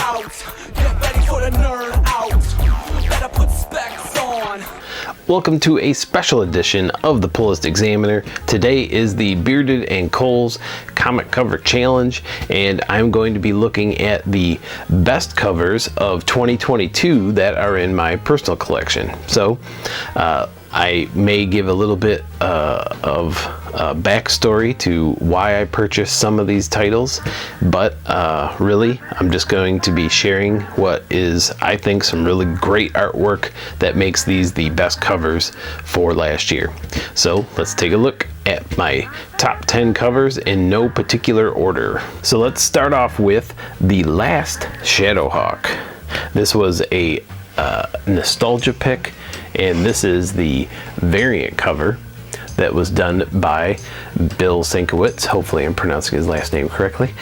out. Get ready for the nerd out. Better put specs on. Welcome to a special edition of the Pullist Examiner. Today is the Bearded and Coles comic cover challenge, and I'm going to be looking at the best covers of 2022 that are in my personal collection. So I may give a little bit of backstory to why I purchased some of these titles, but really I'm just going to be sharing what is, I think, some really great artwork that makes these the best covers for last year. So let's take a look at my top 10 covers in no particular order. So let's start off with The Last Shadowhawk. This was a nostalgia pick, and this is the variant cover that was done by Bill Sienkiewicz. Hopefully I'm pronouncing his last name correctly.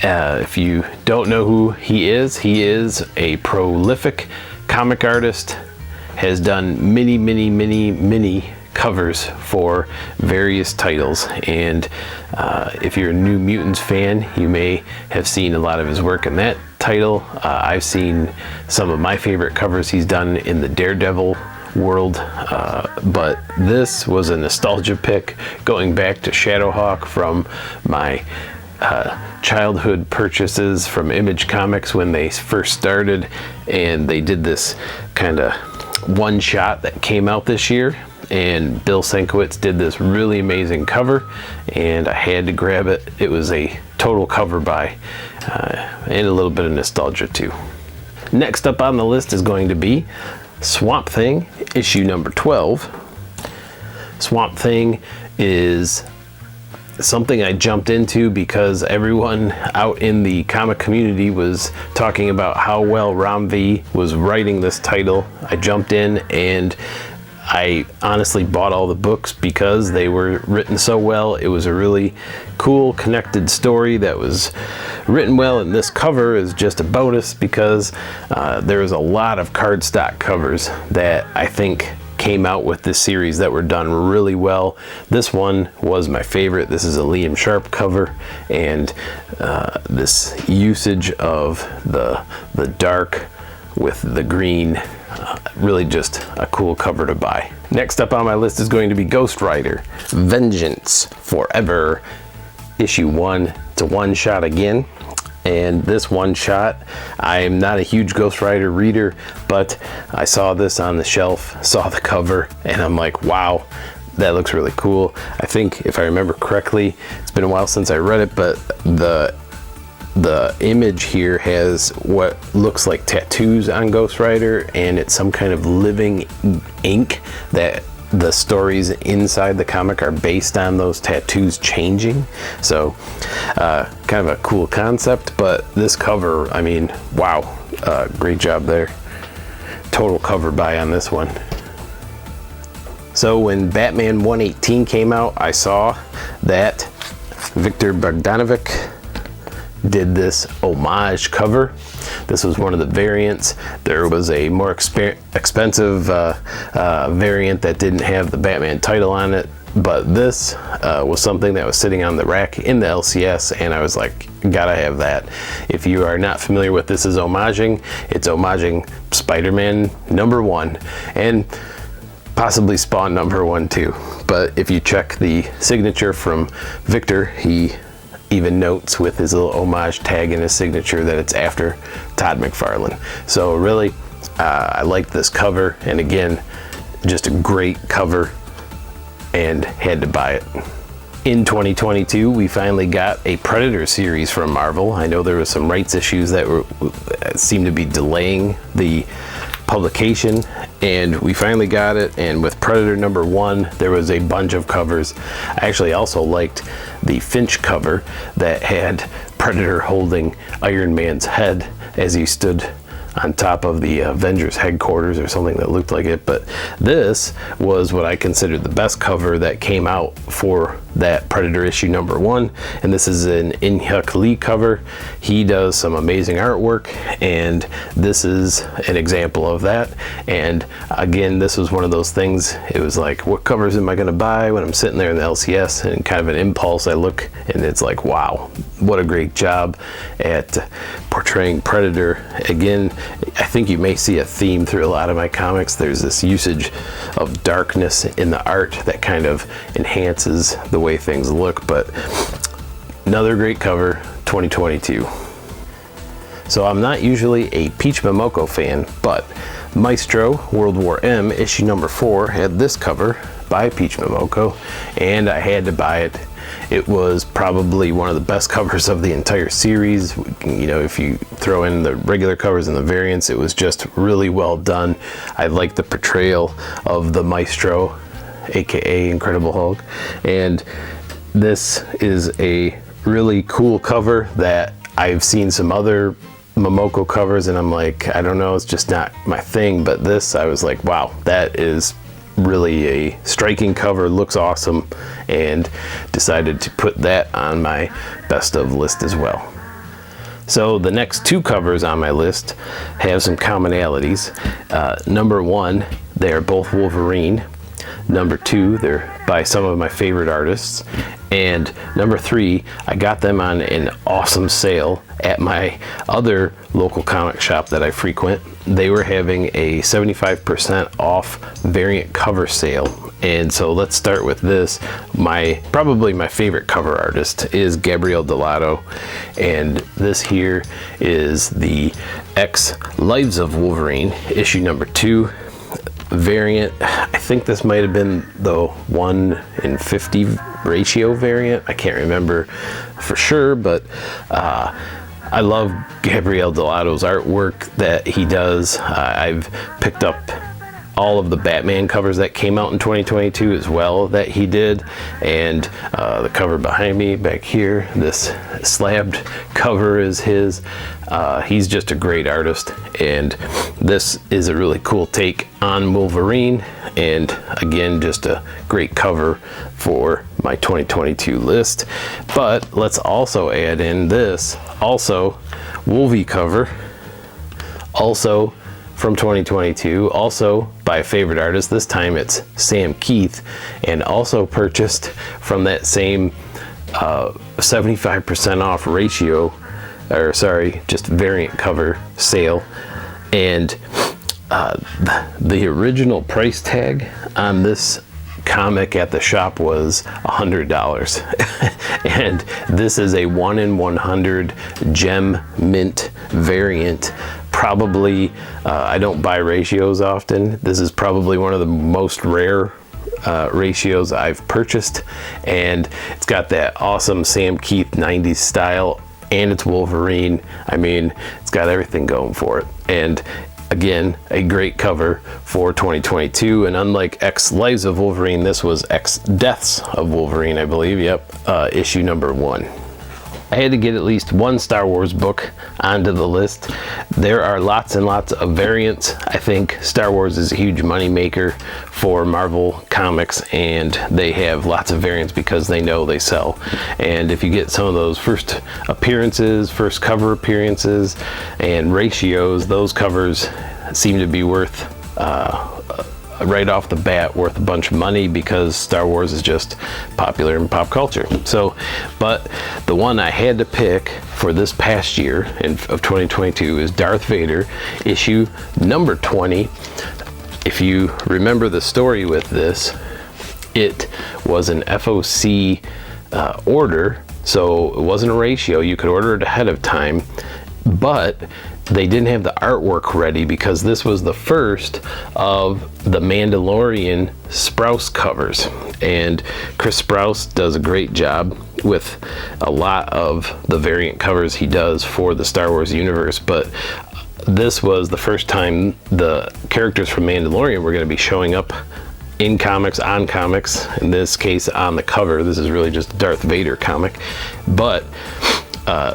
If you don't know who he is a prolific comic artist, has done many covers for various titles, and if you're a New Mutants fan, you may have seen a lot of his work in that title. I've seen some of my favorite covers he's done in the Daredevil world, but this was a nostalgia pick going back to Shadowhawk from my childhood purchases from Image Comics when they first started, and they did this kind of one shot that came out this year, and Bill Sienkiewicz did this really amazing cover, and I had to grab it. It was a total cover buy, and a little bit of nostalgia too. Next up on the list is going to be Swamp Thing, issue number 12. Swamp Thing is something I jumped into because everyone out in the comic community was talking about how well Ram V was writing this title. I jumped in and I honestly bought all the books because they were written so well. It was a really cool, connected story that was written well, and this cover is just a bonus because there was a lot of cardstock covers that I think came out with this series that were done really well. This one was my favorite. This is a Liam Sharp cover, and this usage of the dark with the green, really just a cool cover to buy. Next up on my list is going to be Ghost Rider Vengeance Forever, issue 1. It's a one shot again, and this one shot, I'm not a huge Ghost Rider reader, but I saw this on the shelf, saw the cover, and I'm like, wow, that looks really cool. I think if I remember correctly, it's been a while since I read it, but the image here has what looks like tattoos on Ghost Rider, and it's some kind of living ink that the stories inside the comic are based on those tattoos changing. So kind of a cool concept, but this cover, I mean, wow, great job there. Total cover buy on this one. So when Batman 118 came out, I saw that Victor Bogdanovic did this homage cover. This was one of the variants. There was a more expensive variant that didn't have the Batman title on it, but this was something that was sitting on the rack in the LCS, and I was like, gotta have that. If you are not familiar with this is homaging, it's homaging Spider-Man #1 and possibly Spawn #1 too. But if you check the signature from Victor, he even notes with his little homage tag in his signature that it's after Todd McFarlane. So really, I like this cover, and again, just a great cover, and had to buy it. In 2022, we finally got a Predator series from Marvel. I know there was some rights issues that seemed to be delaying the publication, and we finally got it. And with Predator #1, there was a bunch of covers. I actually also liked the Finch cover that had Predator holding Iron Man's head as he stood on top of the Avengers headquarters or something that looked like it. But this was what I considered the best cover that came out for that Predator issue #1, and this is an In-Hyuk Lee cover. He does some amazing artwork, and this is an example of that. And again, this was one of those things, it was like, what covers am I going to buy when I'm sitting there in the LCS? And kind of an impulse, I look and it's like, wow, what a great job at portraying Predator. Again, I think you may see a theme through a lot of my comics. There's this usage of darkness in the art that kind of enhances the way things look, but another great cover, 2022. So I'm not usually a Peach Momoko fan, but Maestro World War M issue number 4 had this cover by Peach Momoko, and I had to buy it. It was probably one of the best covers of the entire series. You know, if you throw in the regular covers and the variants, it was just really well done. I like the portrayal of the Maestro, aka Incredible Hulk, and this is a really cool cover that I've seen some other Momoko covers and I'm like, I don't know, it's just not my thing, but this, I was like, wow, that is really a striking cover, looks awesome, and decided to put that on my best of list as well. So the next 2 covers on my list have some commonalities. Number 1, they're both Wolverine. Number 2, they're by some of my favorite artists. And number 3, I got them on an awesome sale at my other local comic shop that I frequent. They were having a 75% off variant cover sale. And so let's start with this. Probably my favorite cover artist is Gabriel Delato, and this here is the X Lives of Wolverine issue number 2 variant. I think this might have been the 1:50 ratio variant. I can't remember for sure, but I love Gabriel Delato's artwork that he does. I've picked up all of the Batman covers that came out in 2022 as well that he did, and the cover behind me back here, this slabbed cover is his. He's just a great artist, and this is a really cool take on Wolverine, and again, just a great cover for my 2022 list. But let's also add in this also Wolvie cover, also from 2022, also by a favorite artist. This time it's Sam Keith, and also purchased from that same 75% off ratio, or sorry, just variant cover sale. And the original price tag on this comic at the shop was $100 and this is a 1 in 100 gem mint variant. Probably I don't buy ratios often. This is probably one of the most rare ratios I've purchased, and it's got that awesome Sam Keith 90s style, and it's Wolverine. I mean, it's got everything going for it, and again, a great cover for 2022. And unlike X Lives of Wolverine, this was X Deaths of Wolverine, I believe. Yep, issue number 1. I had to get at least one Star Wars book onto the list. There are lots and lots of variants. I think Star Wars is a huge money maker for Marvel Comics, and they have lots of variants because they know they sell. And if you get some of those first appearances, first cover appearances, and ratios, those covers seem to be worth right off the bat worth a bunch of money because Star Wars is just popular in pop culture. So, but the one I had to pick for this past year of 2022 is Darth Vader, issue number 20. If you remember the story with this, it was an FOC order, so it wasn't a ratio. You could order it ahead of time, but they didn't have the artwork ready because this was the first of the Mandalorian Sprouse covers, and Chris Sprouse does a great job with a lot of the variant covers he does for the Star Wars universe. But this was the first time the characters from Mandalorian were going to be showing up in comics, on comics, in this case on the cover. This is really just a Darth Vader comic, but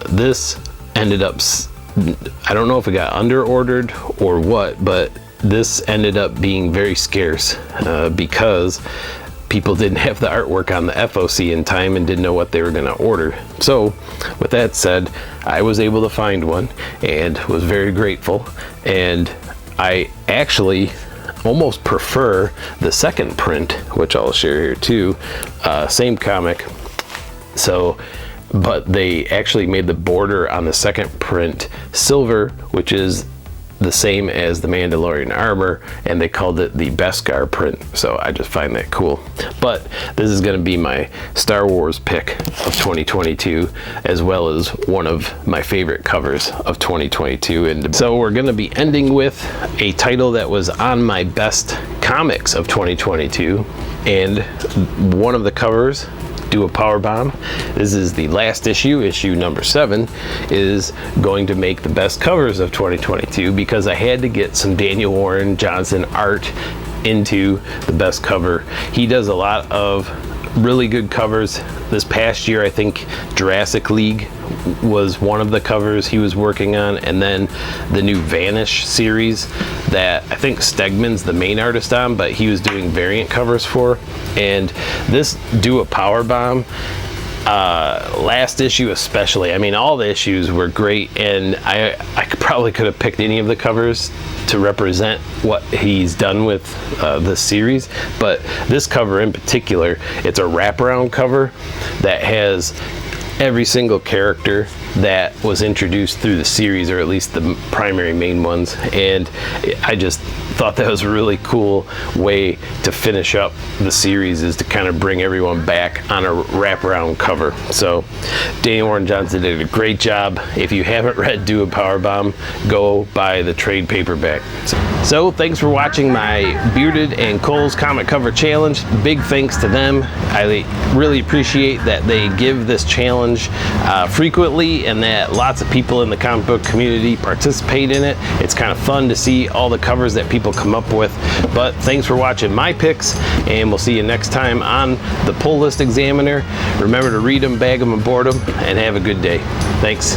this ended up, I don't know if it got under ordered or what, but this ended up being very scarce because people didn't have the artwork on the FOC in time and didn't know what they were going to order. So with that said, I was able to find one and was very grateful, and I actually almost prefer the second print, which I'll share here too. Same comic. So but they actually made the border on the second print silver, which is the same as the Mandalorian armor, and they called it the Beskar print. So I just find that cool. But this is going to be my Star Wars pick of 2022, as well as one of my favorite covers of 2022. And so we're going to be ending with a title that was on my best comics of 2022, and one of the covers, Do a Power Bomb. This is the last issue number 7, is going to make the best covers of 2022 because I had to get some Daniel Warren Johnson art into the best cover. He does a lot of really good covers. This past year, I think Jurassic League was one of the covers he was working on, and then the new Vanish series that I think Stegman's the main artist on, but he was doing variant covers for. And this Do a Power Bomb, last issue especially, I mean, all the issues were great, and I probably could have picked any of the covers to represent what he's done with this series, but this cover in particular, it's a wraparound cover that has every single character that was introduced through the series, or at least the primary main ones, and I just thought that was a really cool way to finish up the series, is to kind of bring everyone back on a wraparound cover. So Daniel Warren Johnson did a great job. If you haven't read Do a Power Bomb, go buy the trade paperback. So thanks for watching my Bearded and Cole's comic cover challenge. Big thanks to them. I really appreciate that they give this challenge frequently, and that lots of people in the comic book community participate in it. It's kind of fun to see all the covers that people come up with. But thanks for watching my picks, and we'll see you next time on the Pull List Examiner. Remember to read them, bag them, and board them, and have a good day. Thanks.